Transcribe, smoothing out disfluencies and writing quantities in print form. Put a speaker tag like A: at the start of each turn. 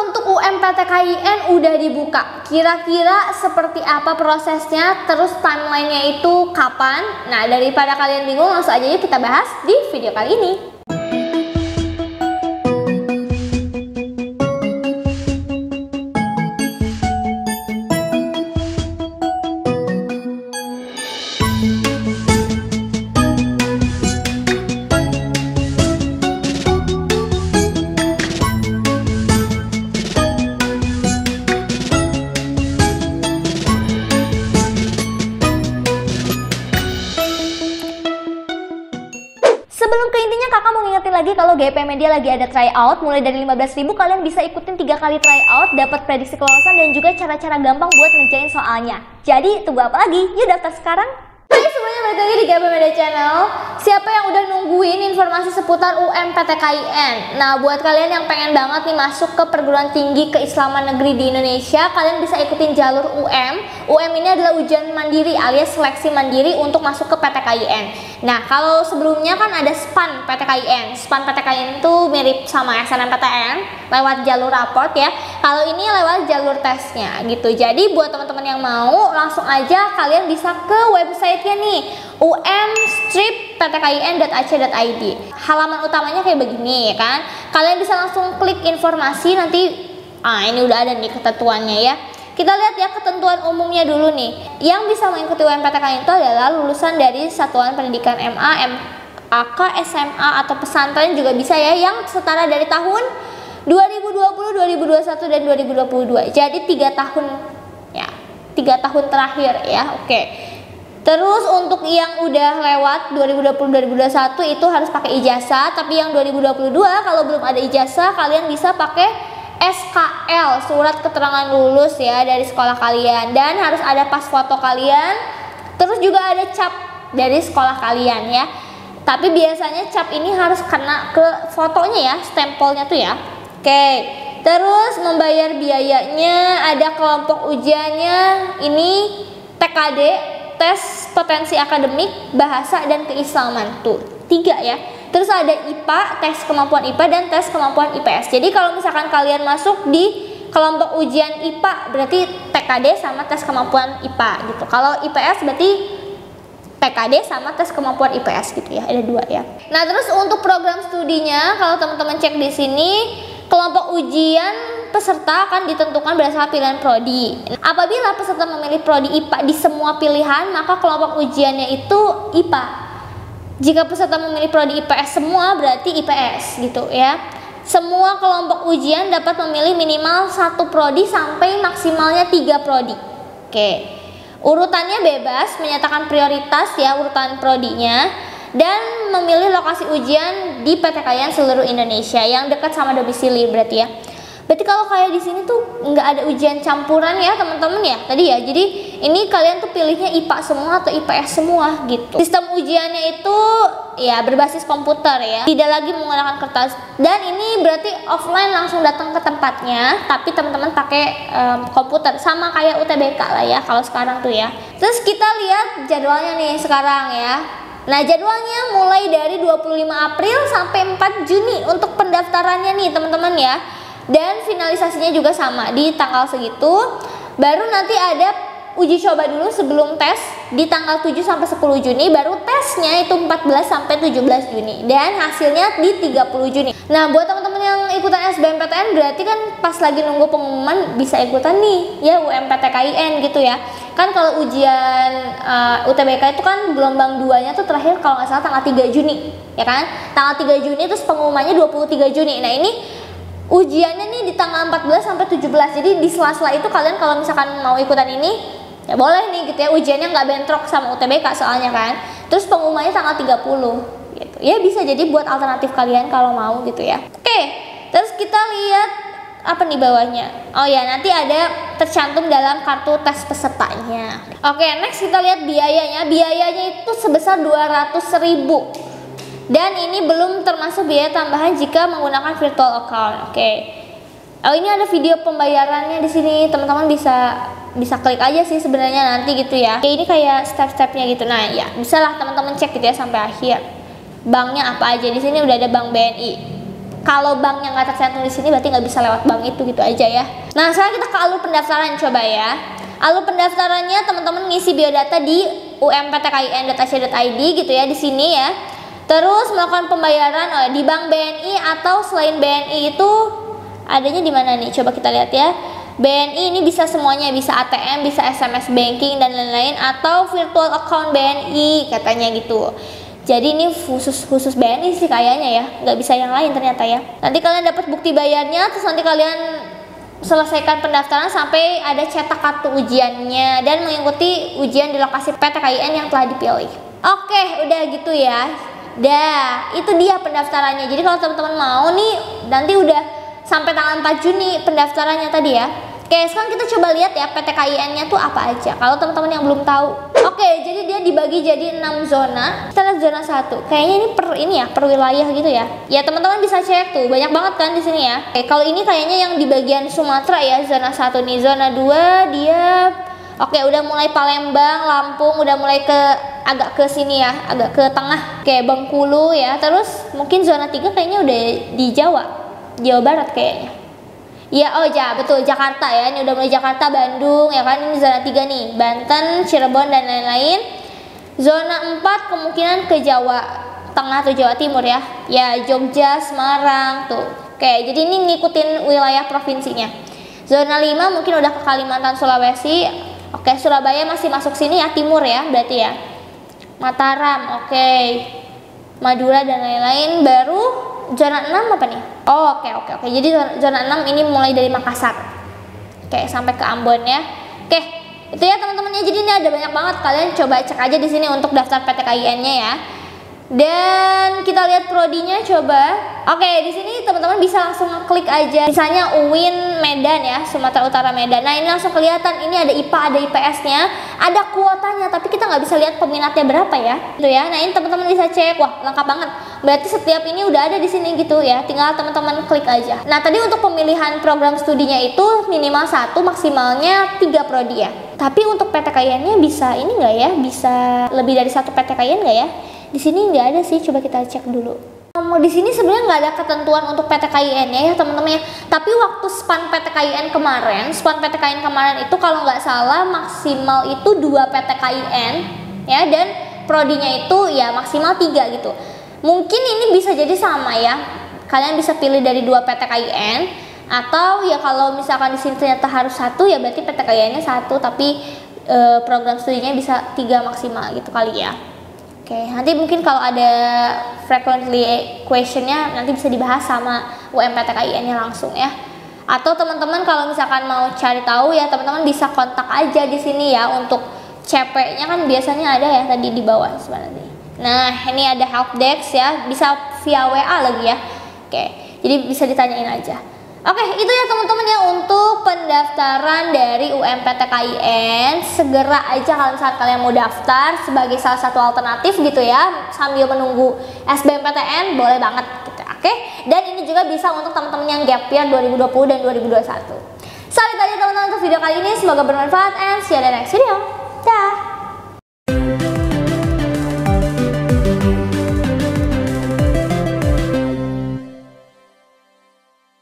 A: untuk UMPTKIN udah dibuka. Kira-kira seperti apa prosesnya, terus timelinenya itu kapan? Nah, daripada kalian bingung, langsung aja yuk kita bahas di video kali ini. Sebelum ke intinya, kakak mau ngingetin lagi kalau GP Media lagi ada tryout. Mulai dari 15.000 kalian bisa ikutin 3 kali tryout, dapat prediksi kelolosan dan juga cara-cara gampang buat ngerjain soalnya. Jadi tunggu apa lagi? Yuk daftar sekarang. Hai semuanya, balik lagi di GP Media Channel. Siapa yang udah nungguin informasi seputar UMPTKIN? Nah, buat kalian yang pengen banget nih masuk ke perguruan tinggi keislaman negeri di Indonesia, kalian bisa ikutin jalur UM. UM ini adalah ujian mandiri alias seleksi mandiri untuk masuk ke PTKIN. Nah, kalau sebelumnya kan ada SPAN PTKIN. SPAN PTKIN itu mirip sama SNMPTN lewat jalur raport ya. Kalau ini lewat jalur tesnya gitu. Jadi buat teman-teman yang mau, langsung aja kalian bisa ke websitenya nih, umstrip.ptkin.ac.id. Halaman utamanya kayak begini ya kan. Kalian bisa langsung klik informasi, nanti ini udah ada nih ketentuannya ya. Kita lihat ya ketentuan umumnya dulu nih. Yang bisa mengikuti UMPTKIN itu adalah lulusan dari satuan pendidikan MA, MAK, SMA atau pesantren juga bisa ya, yang setara dari tahun 2020, 2021 dan 2022. Jadi 3 tahun ya. 3 tahun terakhir ya. Oke. Terus untuk yang udah lewat 2020-2021 itu harus pakai ijazah, tapi yang 2022 kalau belum ada ijazah kalian bisa pakai SKL, surat keterangan lulus ya dari sekolah kalian, dan harus ada pas foto kalian. Terus juga ada cap dari sekolah kalian ya. Tapi biasanya cap ini harus kena ke fotonya ya, stempelnya tuh ya. Oke. Terus membayar biayanya, ada kelompok ujiannya, ini TKD, tes potensi akademik, bahasa dan keislaman tuh 3 ya. Terus ada IPA, tes kemampuan IPA dan tes kemampuan IPS. Jadi kalau misalkan kalian masuk di kelompok ujian IPA berarti TKD sama tes kemampuan IPA gitu. Kalau IPS berarti TKD sama tes kemampuan IPS gitu ya. Ada 2 ya. Nah, terus untuk program studinya kalau teman-teman cek di sini, kelompok ujian peserta akan ditentukan berdasarkan pilihan prodi. Apabila peserta memilih prodi IPA di semua pilihan, maka kelompok ujiannya itu IPA. Jika peserta memilih prodi IPS semua, berarti IPS gitu ya. Semua kelompok ujian dapat memilih minimal 1 prodi sampai maksimalnya 3 prodi. Oke. Urutannya bebas, menyatakan prioritas ya urutan prodinya, dan memilih lokasi ujian di PTKIN seluruh Indonesia yang dekat sama domisili berarti ya. Berarti kalau kayak di sini tuh nggak ada ujian campuran ya teman-teman ya tadi ya. Jadi ini kalian tuh pilihnya IPA semua atau IPS semua gitu. Sistem ujiannya itu ya berbasis komputer ya, tidak lagi menggunakan kertas. Dan ini berarti offline langsung datang ke tempatnya, tapi teman-teman pakai komputer sama kayak UTBK lah ya kalau sekarang tuh ya. Terus kita lihat jadwalnya nih sekarang ya. Nah, jadwalnya mulai dari 25 April sampai 4 Juni untuk pendaftarannya nih teman-teman ya. Dan finalisasinya juga sama di tanggal segitu. Baru nanti ada uji coba dulu sebelum tes di tanggal 7 sampai 10 Juni, baru tesnya itu 14 sampai 17 Juni dan hasilnya di 30 Juni. Nah, buat teman-teman yang ikutan SBMPTN berarti kan pas lagi nunggu pengumuman bisa ikutan nih ya UMPTKIN gitu ya. Kan kalau ujian UTBK itu kan gelombang 2-nya tuh terakhir kalau nggak salah tanggal 3 Juni ya kan. Tanggal 3 Juni terus pengumumannya 23 Juni. Nah, ini ujiannya nih di tanggal 14 sampai 17. Jadi di sela-sela itu kalian kalau misalkan mau ikutan ini ya boleh nih gitu ya. Ujiannya nggak bentrok sama UTBK soalnya kan. Terus pengumumannya tanggal 30 gitu. Ya bisa jadi buat alternatif kalian kalau mau gitu ya. Oke, terus kita lihat apa nih bawahnya. Oh ya, nanti ada tercantum dalam kartu tes pesertanya. Oke, next kita lihat biayanya. Biayanya itu sebesar 200.000. Dan ini belum termasuk biaya tambahan jika menggunakan virtual account. Oke. Oh, ini ada video pembayarannya di sini. Teman-teman bisa klik aja sih sebenarnya nanti gitu ya. Oke, ini kayak step-stepnya gitu. Nah, ya, bisa lah teman-teman cek gitu ya sampai akhir. Banknya apa aja? Di sini udah ada Bank BNI. Kalau banknya nggak tercantum di sini berarti nggak bisa lewat bank itu, gitu aja ya. Nah, sekarang kita ke alur pendaftaran coba ya. Alur pendaftarannya teman-teman ngisi biodata di umptkin.ac.id gitu ya, di sini ya. Terus melakukan pembayaran di bank BNI atau selain BNI itu adanya di mana nih? Coba kita lihat ya. BNI ini bisa semuanya, bisa ATM, bisa SMS banking dan lain-lain, atau virtual account BNI katanya gitu. Jadi ini khusus BNI sih kayaknya ya, nggak bisa yang lain ternyata ya. Nanti kalian dapat bukti bayarnya, terus nanti kalian selesaikan pendaftaran sampai ada cetak kartu ujiannya dan mengikuti ujian di lokasi PTKIN yang telah dipilih. Oke, udah gitu ya. Dah, itu dia pendaftarannya. Jadi kalau teman-teman mau nih, nanti udah sampai tanggal 4 Juni pendaftarannya tadi ya. Oke, sekarang kita coba lihat ya PTKIN-nya tuh apa aja kalau teman-teman yang belum tahu. Oke, jadi dia dibagi jadi 6 zona. Kita lihat zona 1. Kayaknya ini per wilayah gitu ya. Ya, teman-teman bisa cek tuh, banyak banget kan di sini ya. Oke, kalau ini kayaknya yang di bagian Sumatera ya, zona 1 nih. Zona 2 dia udah mulai Palembang, Lampung, udah mulai agak ke sini ya, agak ke tengah kayak Bengkulu ya. Terus mungkin zona 3 kayaknya udah di Jawa Barat kayaknya. Ya, betul, Jakarta ya. Ini udah mulai Jakarta, Bandung ya kan. Ini zona 3 nih, Banten, Cirebon dan lain-lain. Zona 4 kemungkinan ke Jawa Tengah atau Jawa Timur ya. Ya, Jogja, Semarang tuh. Oke, jadi ini ngikutin wilayah provinsinya. Zona 5 mungkin udah ke Kalimantan, Sulawesi. Oke, Surabaya masih masuk sini ya, timur ya berarti ya. Mataram, oke. Madura dan lain-lain. Baru zona 6 apa nih? Oke. Jadi zona 6 ini mulai dari Makassar. Oke, sampai ke Ambon ya. Oke, itu ya teman-temannya. Jadi ini ada banyak banget. Kalian coba cek aja di sini untuk daftar PTKIN-nya ya. Dan kita lihat prodinya coba. Oke, di sini teman-teman bisa langsung klik aja. Misalnya UIN Medan ya, Sumatera Utara Medan. Nah, ini langsung kelihatan. Ini ada IPA, ada IPS-nya, ada kuotanya, tapi kita nggak bisa lihat peminatnya berapa ya. Itu ya. Nah, ini teman-teman bisa cek. Wah, lengkap banget. Berarti setiap ini udah ada di sini gitu ya. Tinggal teman-teman klik aja. Nah, tadi untuk pemilihan program studinya itu minimal 1, maksimalnya 3 prodi ya. Tapi untuk PTKIN-nya bisa ini nggak ya? Bisa lebih dari 1 PTKIN nggak ya? Di sini nggak ada sih, coba kita cek dulu. Di sini sebenarnya nggak ada ketentuan untuk PTKIN-nya ya teman-teman ya. Tapi waktu span PTKIN kemarin itu kalau nggak salah maksimal itu 2 PTKIN ya, dan prodinya itu ya maksimal 3 gitu. Mungkin ini bisa jadi sama ya. Kalian bisa pilih dari 2 PTKIN, atau ya kalau misalkan di sini ternyata harus 1 ya berarti PTKIN-nya 1 tapi program studinya bisa 3 maksimal gitu kali ya. Oke, nanti mungkin kalau ada frequently question-nya nanti bisa dibahas sama UMPTKIN-nya langsung ya. Atau teman-teman kalau misalkan mau cari tahu ya teman-teman bisa kontak aja di sini ya. Untuk CP-nya kan biasanya ada ya tadi di bawah sebenarnya. Nah, ini ada help desk ya, bisa via WA lagi ya. Oke, jadi bisa ditanyain aja. Oke, itu ya teman-teman ya untuk pendaftaran dari UMPTKIN. Segera aja kalau misalnya kalian mau daftar sebagai salah satu alternatif gitu ya, sambil menunggu SBMPTN, boleh banget gitu. Oke, dan ini juga bisa untuk teman-teman yang gap year 2020 dan 2021. Sampai tadi teman-teman untuk video kali ini, semoga bermanfaat and see you in the next video.